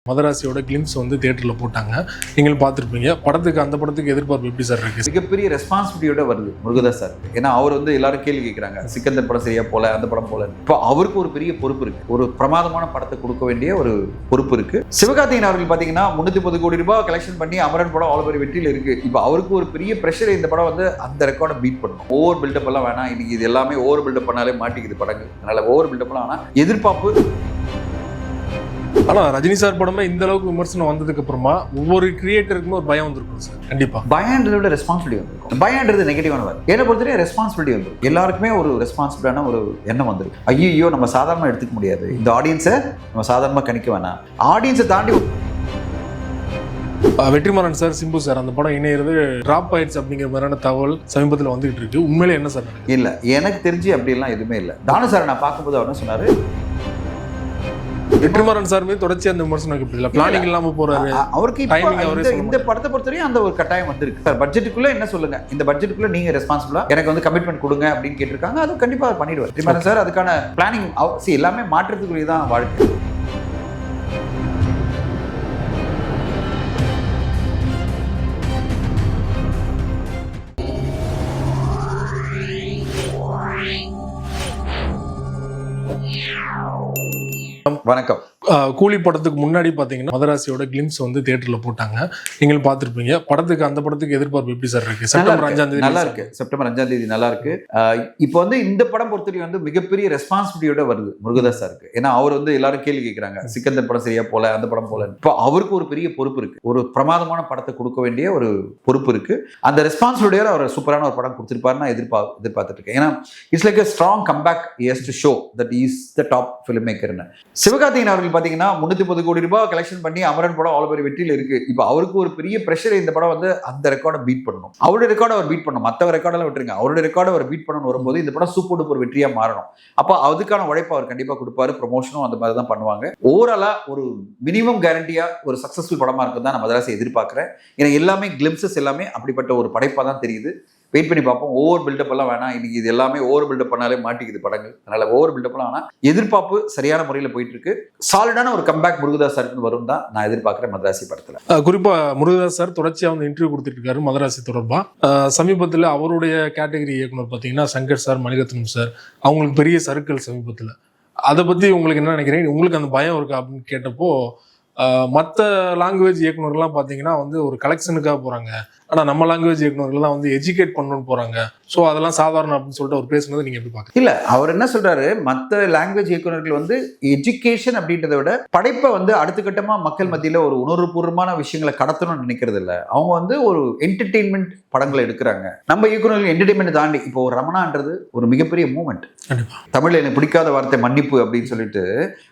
மதராசியோட glimpse வந்து தியேட்டர்ல போட்டாங்க. நீங்களும் பார்த்துருப்பீங்க. படத்துக்கு அந்த படத்துக்கு எதிர்பார்ப்பு எப்படி சார் இருக்கு? மிகப்பெரிய ரெஸ்பான்சிபிலிட்டியோட வருது முருகதாஸ் சார். ஏன்னா அவர் வந்து எல்லாரும் கேள்வி கேட்குறாங்க, சிக்கந்தர் படம் சரியா போல, அந்த படம் போல. இப்போ அவருக்கு ஒரு பெரிய பொறுப்பு இருக்கு, ஒரு பிரமாதமான படத்தை கொடுக்க வேண்டிய ஒரு பொறுப்பு இருக்கு. சிவகார்த்திகேயன் அவர்கள் பார்த்தீங்கன்னா 330 கோடி ரூபாய் கலெக்ஷன் பண்ணி அமரன் படம் அவ்வளோ பெரிய வெற்றியில் இருக்கு. இப்போ அவருக்கு ஒரு பெரிய ப்ரெஷர், இந்த படம் வந்து அந்த ரெக்கார்டை பீட் பண்ணணும். ஓவர் பில்டப் எல்லாம் வேணாம், இன்னைக்கு இது எல்லாமே ஓவர் பில்டப் பண்ணாலே மாட்டிக்குது படங்கள். அதனால ஓவர் பில்டப் எல்லாம் வேணாம், எதிர்பார்ப்பு. ஆனா ரஜினி சார் படமே இந்த அளவுக்கு விமர்சனம் வந்ததுக்கு அப்புறமா ஒவ்வொரு கிரியேட்டருக்குமே ஒரு பயம் வந்திருக்கும் சார். கண்டிப்பா பயன்றதை விட ரெஸ்பான்சிபிலிட்டி வந்திருக்கும். பயன்றது நெகட்டிவான வேறு. என்னை பொறுத்தவரை ரெஸ்பான்சிபிலிட்டி வந்துடும். எல்லாருக்குமே ஒரு ரெஸ்பான்சிபிளான ஒரு எண்ணம் வந்துருக்கு. ஐயோ நம்ம சாதாரணமாக எடுத்துக்க முடியாது, இந்த ஆடியன்ஸை நம்ம சாதாரணமாக கணிக்க வேணாம், ஆடியன்ஸை தாண்டி. வெற்றிமாறன் சார், சிம்பு சார் அந்த படம் இணையிறது டிராப் ஆயிடுச்சு அப்படிங்கிற மாதிரியான தகவல் சமீபத்தில் வந்துகிட்டு இருக்கு. உண்மையிலே என்ன சார்? இல்லை, எனக்கு தெரிஞ்சு அப்படிலாம் எதுவுமே இல்லை. தானு சார் நான் பார்க்கும்போது அவர் என்ன சொன்னார், வெற்றிமாறன் சார் மீது தொடர்ச்சி அந்த விமர்சனம் இப்படி இல்லை, பிளானிங் இல்லாம போறாரு. அவருக்கு இந்த படத்தை பொறுத்தவரையும் அந்த ஒரு கட்டாயம் வந்திருக்கு சார். பட்ஜெட்டுக்குள்ள என்ன சொல்லுங்க, இந்த பட்ஜெட்டுக்குள்ள நீங்க ரெஸ்பான்சிபிளா எனக்கு வந்து கமிட்மெண்ட் கொடுங்க அப்படின்னு கேட்டிருக்காங்க. அது கண்டிப்பா பண்ணிடுவார் வெற்றிமாறன் சார். அதுக்கான பிளானிங் எல்லாமே மாற்றத்துக்குரியதான் வாழ்க்கை. வணக்கம். கூலி படத்துக்கு முன்னாடி பாத்தீங்கன்னா மதராசியோட கிளிம்ஸ் வந்து தியேட்டர்ல போட்டாங்க. நீங்களும் பார்த்துருப்பீங்க. படத்துக்கு அந்த படத்துக்கு எதிர்பார்ப்பு எப்படி சார் இருக்கு? செப்டம்பர் 5ஆம் தேதி நல்லா இருக்கு. செப்டம்பர் 5ஆம் தேதி நல்லா இருக்கு. இப்போ வந்து இந்த படம் பொறுத்தவரை வந்து மிகப்பெரிய ரெஸ்பான்சிபிலிட்டியோட வருது முருகதாஸ் சாருக்கு. ஏன்னா அவர் வந்து எல்லாரும் கேள்வி கேட்குறாங்க, சிக்கந்தர் படம் சரியா போல, அந்த படம் போல. இப்போ அவருக்கு ஒரு பெரிய பொறுப்பு இருக்கு, ஒரு பிரமாதமான படத்தை கொடுக்க வேண்டிய ஒரு பொறுப்பு இருக்கு. அந்த ரெஸ்பான்சிபிலிட்டியோட அவர் சூப்பரான ஒரு படம் கொடுத்திருப்பாரு நான் எதிர்பார்த்துட்டு இருக்கேன். ஏன்னா it's like a strong comeback he has to show that he is the top filmmaker. Sivakarthikeyan அவர்கள் பார்த்தீங்கன்னா 330 கோடி ரூபாய் கலெக்ஷன் பண்ணி அமரன் படம் அவ்வளோ பெரிய வெற்றியில் இருக்கு. இப்போ அவருக்கு ஒரு பெரிய ப்ரெஷர், இந்த படம் வந்து அந்த ரெக்கார்டை பீட் பண்ணணும், அவருடைய ரெக்கார்டை அவர் பீட் பண்ணணும். மற்ற ரெக்கார்டெல்லாம் விட்டுருங்க, அவருடைய ரெக்கார்டை அவர் பீட் பண்ணணும். வரும்போது இந்த படம் சூப்பர் டூப்பர் வெற்றியாக மாறணும். அப்போ அதுக்கான உழைப்பு அவர் கண்டிப்பாக கொடுப்பாரு. ப்ரொமோஷனும் அந்த மாதிரி தான் பண்ணுவாங்க. ஓவராலா ஒரு மினிமம் கேரண்டியா ஒரு சக்சஸ்ஃபுல் படமா இருக்கும் தான் நான் மதராசி எதிர்பார்க்கிறேன். ஏன்னா எல்லாமே கிளிம்சஸ் எல்லாமே அப்படிப்பட்ட ஒரு படைப்பாக தான் தெரியுது. வெயிட் பண்ணி பார்ப்போம். ஓவர் பில்டப் எல்லாம் வேணாம், இன்னைக்கு இது எல்லாமே ஓவர் பில்டப் பண்ணாலே மாட்டிக்குது படங்கள். அதனால ஓவர் பில்டப் எல்லாம் வேணாம், எதிர்பார்ப்பு சரியான முறையில் போயிட்டு இருக்கு. சாலிடான ஒரு கம்பேக் முருகதாஸ் சாருக்கு வரும் தான் நான் எதிர்பார்க்கிறேன் மதராசி படத்துல. குறிப்பா முருகதாஸ் சார் தொடர்ச்சியா வந்து இன்டர்வியூ கொடுத்துட்டு இருக்காரு மதராசி தொடர்பா. சமீபத்தில் அவருடைய கேட்டகரி இயக்குனர் பார்த்தீங்கன்னா சங்கர் சார், மணிரத்னம் சார், அவங்களுக்கு பெரிய சர்க்கிள் சமீபத்தில். அதை பத்தி உங்களுக்கு என்ன நினைக்கிறீங்க? உங்களுக்கு அந்த பயம் இருக்கா அப்படின்னு கேட்டப்போ, மற்ற லாங்குவேஜ் இயக்குநர்கள்லாம் பார்த்தீங்கன்னா வந்து ஒரு கலெக்ஷனுக்காக போகிறாங்க, ஆனால் நம்ம லாங்குவேஜ் இயக்குநர்கள்லாம் வந்து எஜுகேட் பண்ணணும்னு போகிறாங்க, ஸோ அதெல்லாம் சாதாரணம் அப்படின்னு சொல்லிட்டு அவர் பேசுனது நீங்கள் எப்படி பார்க்குறீங்க? இல்லை, அவர் என்ன சொல்கிறாரு, மற்ற லாங்குவேஜ் இயக்குநர்கள் வந்து எஜுகேஷன் அப்படின்றத விட படைப்பை வந்து அடுத்த கட்டமாக மக்கள் மத்தியில் ஒரு உணர்வுபூர்வமான விஷயங்களை கடத்தணும்னு நினைக்கிறது இல்லை. அவங்க வந்து ஒரு என்டர்டெயின்மெண்ட் படங்களை எடுக்கிறாங்க. நம்ம இயக்குநர்கள் என்டர்டெயின்மெண்ட் தாண்டி இப்போ ஒரு ரமணான்றது ஒரு மிகப்பெரிய மூமெண்ட். தமிழில் எனக்கு பிடிக்காத வார்த்தை மன்னிப்பு அப்படின்னு சொல்லிட்டு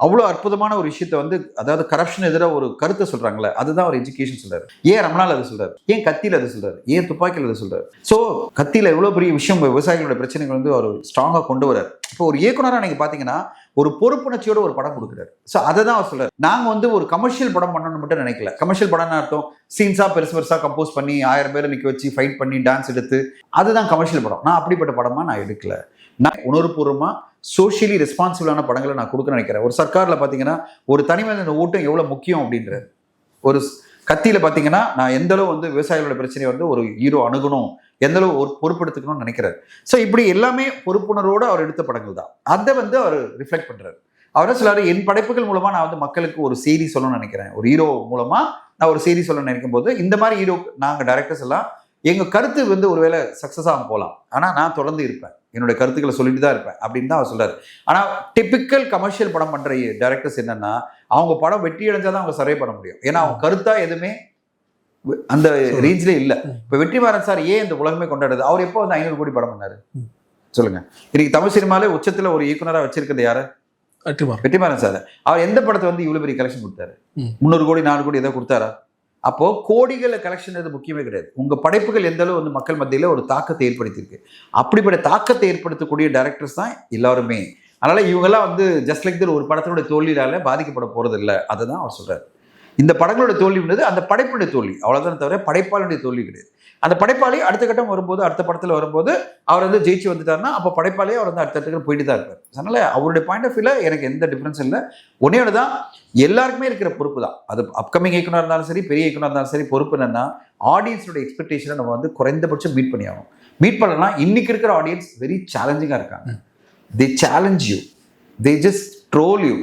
அவ்வளோ அற்புதமான ஒரு விஷயத்தை வந்து, அதாவது கரப்ஷன் எதிராக ஒரு கருத்தை சொல்றாங்களே, அதுதான் ஒரு எஜுகேஷன் சொல்றாரு. ஏன் ரமணால் அதை சொல்றாரு, ஏன் கத்தியில் அதை சொல்றாரு, ஏன் துப்பாக்கியில் அதை சொல்றாரு? ஸோ கத்தியில் எவ்வளோ பெரிய விஷயம், விவசாயிகளோட பிரச்சனைகள் வந்து அவர் ஸ்ட்ராங்காக கொண்டு வரார். இப்போ ஒரு இயக்குனராக நீங்க பார்த்தீங்கன்னா ஒரு பொறுப்புணர்ச்சியோட ஒரு படம் கொடுக்குறாரு. ஸோ அதை தான் அவர் சொல்றாரு. நாங்கள் வந்து ஒரு கமர்ஷியல் படம் பண்ணணும்னு மட்டும் நினைக்கல. கமர்ஷியல் படம்னு அர்த்தம் சீன்ஸா பெருசு பெருசா கம்போஸ் பண்ணி 1000 பேரை நிற்க வச்சு ஃபைட் பண்ணி டான்ஸ் எடுத்து, அதுதான் கமர்ஷியல் படம். நான் அப்படிப்பட்ட படமா நான் எடுக்கல. நான் உணர்வுபூர்வமா சோஷியலி ரெஸ்பான்சிபிளான படங்களை நான் கொடுக்க நினைக்கிறேன். ஒரு சர்க்காரில் பார்த்தீங்கன்னா ஒரு தனிமனித ஓட்டம் எவ்வளோ முக்கியம் அப்படின்றது. ஒரு கத்தியில் பார்த்தீங்கன்னா நான் எந்த அளவு வந்து விவசாயிகளோட பிரச்சனையை வந்து ஒரு ஹீரோ அணுகணும், எந்த அளவு ஒரு பொறுப்பெடுத்துக்கணும்னு நினைக்கிறார். ஸோ இப்படி எல்லாமே பொறுப்புணர்வோடு அவர் எடுத்த படங்கள் தான். அதை வந்து அவர் ரிஃப்ளெக்ட் பண்றாரு. அவரே சொல்லாரு, என் படைப்புகள் மூலமா நான் வந்து மக்களுக்கு ஒரு செய்தி சொல்லணும்னு நினைக்கிறேன். ஒரு ஹீரோ மூலமா நான் ஒரு செய்தி சொல்ல நினைக்கும் போது இந்த மாதிரி ஹீரோ நாங்கள் டைரக்டர்ஸ் எல்லாம் எங்க கருத்து வந்து ஒருவேளை சக்சஸ் ஆக போகலாம், ஆனா நான் தொடர்ந்து இருப்பேன், என்னுடைய கருத்துக்களை சொல்லிட்டு தான் இருப்பேன் அப்படின்னு தான் அவர் சொல்றாரு. ஆனா டிபிக்கல் கமர்ஷியல் படம் பண்ற டைரக்டர்ஸ் என்னன்னா, அவங்க படம் வெற்றி அடைஞ்சாதான் அவங்க சர்வே பண்ண முடியும். ஏன்னா அவங்க கருத்தா எதுவுமே அந்த ரேஞ்சிலே இல்லை. இப்போ வெற்றிமாறன் சார் ஏன் இந்த உலகமே கொண்டாடுது? அவர் எப்போ வந்து 500 கோடி படம் பண்ணாரு சொல்லுங்க? இன்னைக்கு தமிழ் சினிமாலே உச்சத்துல ஒரு இயக்குனராக வச்சிருக்கிறது யாரு? வெற்றிமாறன் சார். அவர் எந்த படத்தை வந்து இவ்வளவு பெரிய கலெக்ஷன் கொடுத்தாரு? 300 கோடி 400 கோடி ஏதாவது கொடுத்தாரா? அப்போ கோடிகளை கலெக்ஷன் அது முக்கியமே கிடையாது. உங்க படைப்புகள் எந்த அளவு வந்து மக்கள் மத்தியில ஒரு தாக்கத்தை ஏற்படுத்தியிருக்கு. அப்படிப்பட்ட தாக்கத்தை ஏற்படுத்தக்கூடிய டைரக்டர்ஸ் தான் எல்லாருமே. அதனால இவங்கெல்லாம் வந்து ஜஸ்ட் லைக் ஒரு படத்தினுடைய தோல்வியால பாதிக்கப்பட போறது இல்லை. அதை தான் அவர் சொல்றாரு. இந்த படங்களோட தோல்வின்றது அந்த படைப்புடைய தோல்வி, அவ்வளவுதான், தவிர படைப்பாளனுடைய தோல்வி கிடையாது. அந்த படைப்பாளி அடுத்த கட்டம் வரும்போது, அடுத்த படத்துல வரும்போது அவர் வந்து ஜெயிச்சு வந்துட்டாருன்னா அப்போ படைப்பாளியே அவர் வந்து அடுத்த இடத்துக்கு போயிட்டு தான் இருப்பார். அதனால அவருடைய பாயிண்ட் ஆஃப் வியூல எனக்கு எந்த டிஃபரன்ஸ் இல்லை. ஒன்னே தான் எல்லாருக்குமே இருக்கிற பொறுப்பு தான். அது அப்கமிங் இயக்குனர் இருந்தாலும் சரி, பெரிய இயக்குனர் இருந்தாலும் சரி, பொறுப்பு என்னன்னா ஆடியன்ஸோட எக்ஸ்பெக்டேஷனை நம்ம வந்து குறைந்தபட்சம் மீட் பண்ணி ஆகணும். மீட் பண்ணலாம். இன்னைக்கு இருக்கிற ஆடியன்ஸ் வெரி சேலஞ்சிங்கா இருக்காங்க. They challenge you, they just troll you,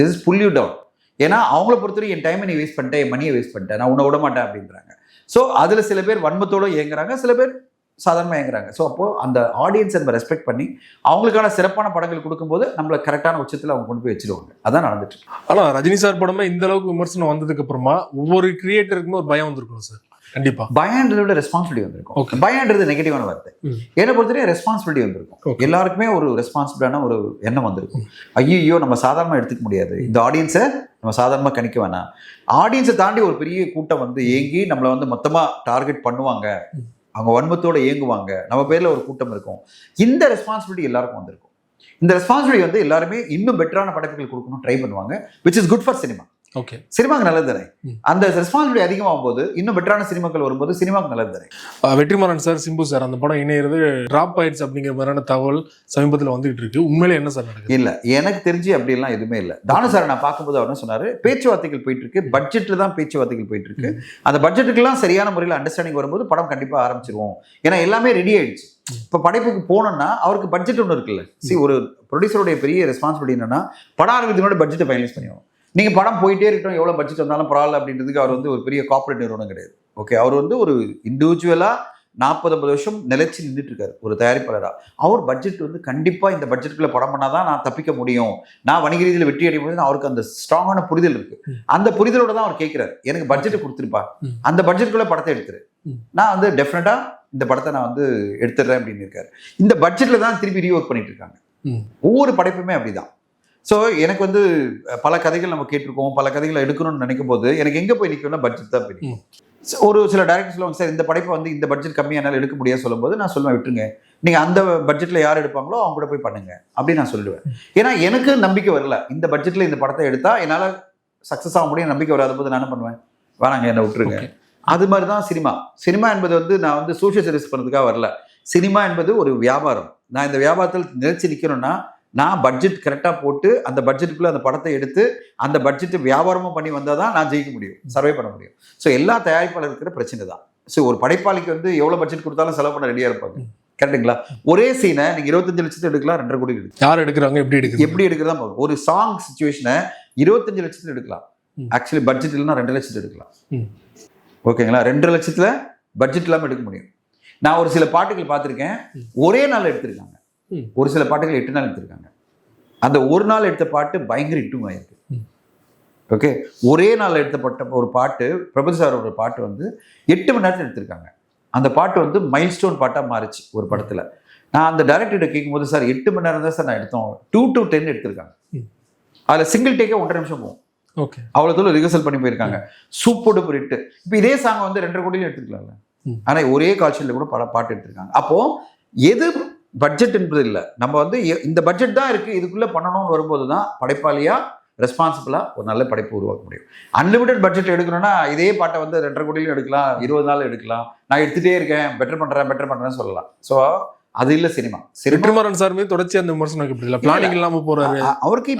just pull you down. ஏன்னா அவங்கள பொறுத்தவரை என் டைமை நீ வேஸ்ட் பண்ணிட்டேன், என் மணியை வேஸ்ட் பண்ணிட்டேன், நான் உன்னை விட மாட்டேன் அப்படின்றாங்க. ஸோ அதில் சில பேர் வன்மத்தோடு இயங்குறாங்க, சில பேர் சாதாரணமாக இயங்குறாங்க. ஸோ அப்போது அந்த ஆடியன்ஸை நம்ம ரெஸ்பெக்ட் பண்ணி அவங்களுக்கான சிறப்பான படங்கள் கொடுக்கும்போது நம்மளை கரெக்டான உச்சத்தில் அவங்க கொண்டு போய் வச்சிருவாங்க. அதான் நடந்துட்டு. ஆனால் ரஜினி சார் படமே இந்த அளவுக்கு விமர்சனம் வந்ததுக்கு அப்புறமா ஒவ்வொரு கிரியேட்டருக்குமே ஒரு பயம் வந்திருக்கும் சார். கண்டிப்பா பயன்றதை விட ரெஸ்பான்சிபிலிட்டி வந்திருக்கும். பயன்றது நெகட்டிவான வார்த்தை. என்னை பொறுத்தவரை ரெஸ்பான்சிபிலிட்டி வந்திருக்கும். எல்லாருக்குமே ஒரு ரெஸ்பான்சிபிளான ஒரு எண்ணம் வந்திருக்கும். ஐயோ நம்ம சாதாரணமாக எடுத்துக்க முடியாது, இந்த ஆடியன்ஸை நம்ம சாதாரணமாக கணிக்க வேணாம். ஆடியன்ஸை தாண்டி ஒரு பெரிய கூட்டம் வந்து ஏங்கி நம்மளை வந்து மொத்தமாக டார்கெட் பண்ணுவாங்க, அவங்க வன்மத்தோட இயங்குவாங்க, நம்ம பேரில் ஒரு கூட்டம் இருக்கும். இந்த ரெஸ்பான்சிபிலிட்டி எல்லாருக்கும் வந்திருக்கும். இந்த ரெஸ்பான்சிபிலிட்டி வந்து எல்லாருமே இன்னும் பெட்டரான படைப்புகள் கொடுக்கணும் ட்ரை பண்ணுவாங்க, which is good for cinema. Okay, சினிமாக்கு நல்லது தானே. அந்த ரெஸ்பான்சிபிலிட்டி அதிகமாகும் போது இன்னும் பெட்டரான சினிமாக்கள் வரும்போது சினிமாக்கு நல்லது தானே. வெற்றிமாறன் சார், சிம்பு சார் அந்த படம் இணையிறது டிராப் ஆயிடுச்சு அப்படிங்கிற மாதிரியான தகவல் சமீபத்தில் வந்துகிட்டு இருக்கு. உண்மையிலே என்ன சார் நடக்குது? இல்ல, எனக்கு தெரிஞ்சு அப்படிலாம் எதுவுமே இல்லை. தானு சார் நான் பார்க்கும்போது அவர் என்ன சொன்னாரு, பேச்சுவார்த்தைகள் போயிட்டு இருக்கு, பட்ஜெட்ல தான் பேச்சுவார்த்தைகள் போயிட்டு இருக்கு. அந்த பட்ஜெட்டுக்கெல்லாம் சரியான முறையில் அண்டர்ஸ்டாண்டிங் வரும்போது படம் கண்டிப்பா ஆரம்பிச்சிருவோம். ஏன்னா எல்லாமே ரெடி ஆயிடுச்சு. இப்போ படைப்புக்கு போனோம்னா அவருக்கு பட்ஜெட் ஒன்று இருக்குல்ல. ஒரு ப்ரொடியூசருடைய பெரிய ரெஸ்பான்சிபிலிட்டி என்னன்னா படம் ஆரம்பிக்கிறதுக்கு பட்ஜெட்டை ஃபைனலைஸ் பண்ணிடுவோம். நீங்கள் படம் போயிட்டே இருக்கட்டும், எவ்வளோ பட்ஜெட் வந்தாலும் பரவாயில்ல அப்படின்றதுக்கு அவர் வந்து ஒரு பெரிய கார்பரேட் நிறுவனம் கிடையாது. ஓகே, அவர் வந்து ஒரு இண்டிவிஜுவலாக 40-50 வருஷம் நிலைச்சு நின்றுட்டு இருக்காரு ஒரு தயாரிப்பாளராக. அவர் பட்ஜெட் வந்து கண்டிப்பாக இந்த பட்ஜெட்டுக்குள்ள படம் பண்ணாதான் நான் தப்பிக்க முடியும், நான் வணிக ரீதியில் வெற்றி அடைய முடியும், அவருக்கு அந்த ஸ்ட்ராங்கான புரிதல் இருக்கு. அந்த புரிதலோட தான் அவர் கேட்கிறாரு, எனக்கு பட்ஜெட்டை கொடுத்துருப்பா, அந்த பட்ஜெட்டுக்குள்ள படத்தை எடுத்துரு, நான் வந்து டெஃபினட்டா இந்த படத்தை நான் வந்து எடுத்துடுறேன் அப்படின்னு இருக்காரு. இந்த பட்ஜெட்ல தான் திருப்பி ரீஒர்க் பண்ணிட்டு இருக்காங்க. ஒவ்வொரு படைப்புமே அப்படிதான். ஸோ எனக்கு வந்து பல கதைகள் நம்ம கேட்டிருக்கோம், பல கதைகளை எடுக்கணும்னு நினைக்கும் போது எனக்கு எங்கே போய் நிற்கணும்னா பட்ஜெட் தான் போய். ஒரு சில டைரக்டர் சொல்லுவாங்க, சார் இந்த படைப்பை வந்து இந்த பட்ஜெட் கம்மியானாலும் எடுக்க முடியாது சொல்லும்போது நான் சொல்லுவேன், விட்டுருங்க, நீங்கள் அந்த பட்ஜெட்டில் யார் எடுப்பாங்களோ அவங்க கூட போய் பண்ணுங்க அப்படின்னு நான் சொல்லிடுவேன். ஏன்னா எனக்கு நம்பிக்கை வரல, இந்த பட்ஜெட்டில் இந்த படத்தை எடுத்தால் என்னால் சக்ஸஸ் ஆக முடியும் நம்பிக்கை வராத போது நான் என்ன பண்ணுவேன், வேணாங்க என்னை விட்டுருங்க. அது மாதிரி தான் சினிமா. சினிமா என்பது வந்து நான் வந்து சோஷியல் சர்வீஸ் பண்ணுறதுக்காக வரல. சினிமா என்பது ஒரு வியாபாரம். நான் இந்த வியாபாரத்தில் நிலைச்சு நிற்கணும்னா நான் பட்ஜெட் கரெக்டாக போட்டு அந்த பட்ஜெட்டுக்குள்ளே அந்த படத்தை எடுத்து அந்த பட்ஜெட்டு வியாபாரமும் பண்ணி வந்தால் தான் நான் ஜெயிக்க முடியும், சர்வே பண்ண முடியும். ஸோ எல்லா தயாரிப்பாளர் இருக்கிற பிரச்சனை தான். ஸோ ஒரு படைப்பாளிக்கு வந்து எவ்வளோ பட்ஜெட் கொடுத்தாலும் செலவு பண்ண ரெடியாக இருப்பாங்க. கரெக்டுங்களா? ஒரே சீனை நீங்கள் 25 லட்சத்தை எடுக்கலாம், 2.5 கோடி எடுக்கலாம். யார் எடுக்கிறாங்க, எப்படி எடுக்கிறதா பார்க்கணும். ஒரு சாங் சுச்சுவேஷனை 25 லட்சத்தில் எடுக்கலாம். ஆக்சுவலி பட்ஜெட் இல்லைன்னா 2 லட்சத்தில் எடுக்கலாம். ஓகேங்களா? 2 லட்சத்தில் பட்ஜெட் இல்லாமல் எடுக்க முடியும். நான் ஒரு சில பாட்டுகள் பார்த்துருக்கேன், ஒரே நாள் எடுத்திருக்காங்க. ஒரு சில பாட்டுகள் 8 நாள் எடுத்திருக்காங்க. அந்த ஒரு நாள் எடுத்த பாட்டு பயங்கர ஹிட்டும் ஆயிருக்கு. ஓகே, ஒரே நாள் எடுத்தப்பட்ட ஒரு பாட்டு, பிரபு சார் ஒரு பாட்டு வந்து 8 மணி நேரத்தில் எடுத்திருக்காங்க. அந்த பாட்டு வந்து மைல் ஸ்டோன் பாட்டாக மாறிச்சு ஒரு படத்தில். நான் அந்த டைரக்டர்கிட்ட கேட்கும்போது, சார் 8 மணி நேரம் தான் சார் நான் எடுத்தோம், 2 to 10 எடுத்திருக்காங்க. அதில் சிங்கிள் டேக்கே 1.5 நிமிஷம் போகும். ஓகே, அவ்வளோ தூரம் ரிஹர்சல் பண்ணி போயிருக்காங்க. Super duper hit. இப்போ இதே சாங் வந்து 2.5 கோடியில் எடுத்துக்கலாம்ல. ஆனால் ஒரே காட்சியில் கூட பாட்டு எடுத்திருக்காங்க. அப்போ எது பட்ஜெட் என்பது இல்லை, நம்ம வந்து இந்த பட்ஜெட் தான் இருக்கு, இதுக்குள்ள பண்ணணும்னு வரும்போது தான் படைப்பாளியா ரெஸ்பான்சிபிளா ஒரு நல்ல படைப்பு உருவாக்க முடியும். அன்லிமிடெட் பட்ஜெட் எடுக்கணும்னா இதே பாட்டை வந்து 2.5 கோடியிலும் எடுக்கலாம், 20 நாள் எடுக்கலாம், நான் எடுத்துட்டே இருக்கேன், பெட்டர் பண்றேன்னு சொல்லலாம். ஸோ அது இல்ல சினிமா. வெற்றிமாறன் சார் மீது தொடர்ச்சி அந்த விமர்சனம் இப்படி இல்லை, பிளானிங் இல்லாம போறாரு. அவருக்கு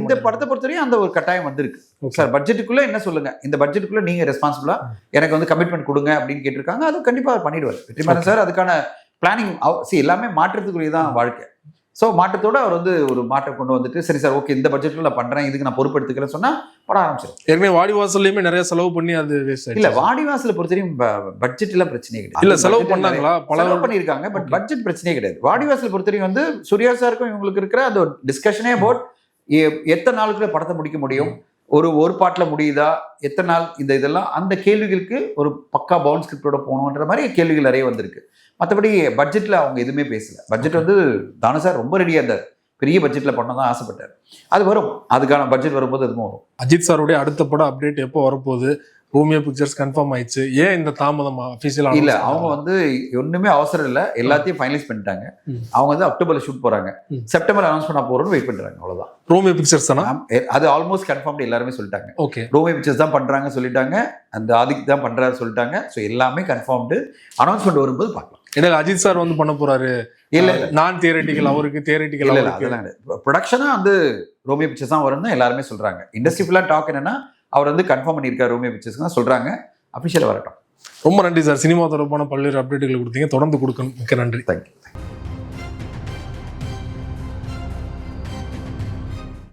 இந்த படத்தை பொறுத்தவரையும் அந்த ஒரு கட்டாயம் வந்திருக்கு. சார் பட்ஜெட்டுக்குள்ள என்ன சொல்லுங்க, இந்த பட்ஜெட்டுக்குள்ள நீங்க ரெஸ்பான்சிபிளா எனக்கு வந்து கமிட்மெண்ட் கொடுங்க அப்படின்னு கேட்டிருக்காங்க. அது கண்டிப்பா பண்ணிடுவார் வெற்றிமாறன் சார். அதுக்கான பிளானிங் எல்லாமே மாற்றத்துக்குரியதான் வாழ்க்கை. ஸோ மாற்றத்தோட அவர் வந்து ஒரு மாற்றம் கொண்டு வந்துட்டு, சரி சார் ஓகே இந்த பட்ஜெட்டில் நான் பண்ணுறேன், இதுக்கு நான் பொறுப்பெடுத்துக்கிறேன்னு சொன்னால் படம் ஆரம்பிச்சிடும். ஏற்கனவே வாடிவாசல்லையுமே நிறைய செலவு பண்ணி அது வேஸ்ட் இல்லை. வாடிவாசலை பொறுத்தவரையும் பட்ஜெட்லாம் பிரச்சனையே கிடையாது. இல்லை செலவு பண்ணாங்களா, செலவு பண்ணியிருக்காங்க, பட் பட்ஜெட் பிரச்சனையே கிடையாது. வாடிவாசலை பொறுத்தவரையும் வந்து சூர்யா சாருக்கும் இவங்களுக்கு இருக்கிற அந்த டிஸ்கஷனே அபவுட் எத்தனை நாளுக்குள்ள படத்தை முடிக்க முடியும், ஒரு பாட்டில் முடியுதா, எத்தனை நாள், இதெல்லாம் அந்த கேள்விகளுக்கு ஒரு பக்கா பவுண்ட் ஸ்கிரிப்டோட போகணுன்ற மாதிரி கேள்விகள் நிறைய வந்திருக்கு. மற்றபடி பட்ஜெட்டில் அவங்க எதுவுமே பேசல. பட்ஜெட் வந்து தானு சார் ரொம்ப ரெடியாக இருந்தார், பெரிய பட்ஜெட்டில் பண்ண தான் ஆசைப்பட்டார். அது வரும், அதுக்கான பட்ஜெட் வரும்போது அதுவும் வரும். அஜித் சாருடைய அடுத்த படம் அப்டேட் எப்போ வரப்போகுது, ரோமியோ பிக்சர்ஸ் கன்ஃபார்ம் ஆயிடுச்சு, ஏன் இந்த தாமதம் அபிஷியலா? இல்ல அவங்க வந்து ஒண்ணுமே அவசரம் இல்ல, எல்லாத்தையும் ஃபைனலைஸ் பண்ணிட்டாங்க. அவங்க வந்து அக்டோபர்ல ஷூட் போறாங்க, செப்டம்பர் அனௌன்ஸ் பண்ண போறோம்னு வெயிட் பண்றாங்க, அவ்வளவுதான். ரோமியோ பிக்சர்ஸ் தானா? அது ஆல்மோஸ்ட் கன்ஃபார்ம்டு, எல்லாருமே சொல்லிட்டாங்க. ஓகே, ரோமியோ பிக்சர்ஸ் தான் பண்றாங்க சொல்லிட்டாங்க, அந்த ஆதிக் தான் பண்றாரு சொல்லிட்டாங்க. ஸோ எல்லாமே கன்ஃபார்ம்டு, அனௌன்ஸ்மெண்ட் வரும்போது பார்க்கலாம். எனக்கு அஜித் சார் வந்து பண்ண போறாரு, இல்ல நான் தியரட்டிக்கல், அவருக்கு தியரட்டிக்கல். இல்ல அதெல்லாம் ப்ரொடக்ஷனா வந்து ரோமியோ பிக்சர்ஸ் தான் வரும்னு எல்லாருமே சொல்றாங்க. இண்டஸ்ட்ரி ஃபுல்லா டாக் என்னன்னா அவர் வந்து கன்ஃபார்ம் பண்ணியிருக்காரு ரோமியோ பிக்சர்ஸ் தான் சொல்றாங்க. அபிஷியலா வரட்டும். ரொம்ப நன்றி சார், சினிமா தொடர்பான பல்வேறு அப்டேட்டுகள் கொடுத்தீங்க, தொடர்ந்து கொடுக்கணும். மிக்க நன்றி. தேங்க்யூ.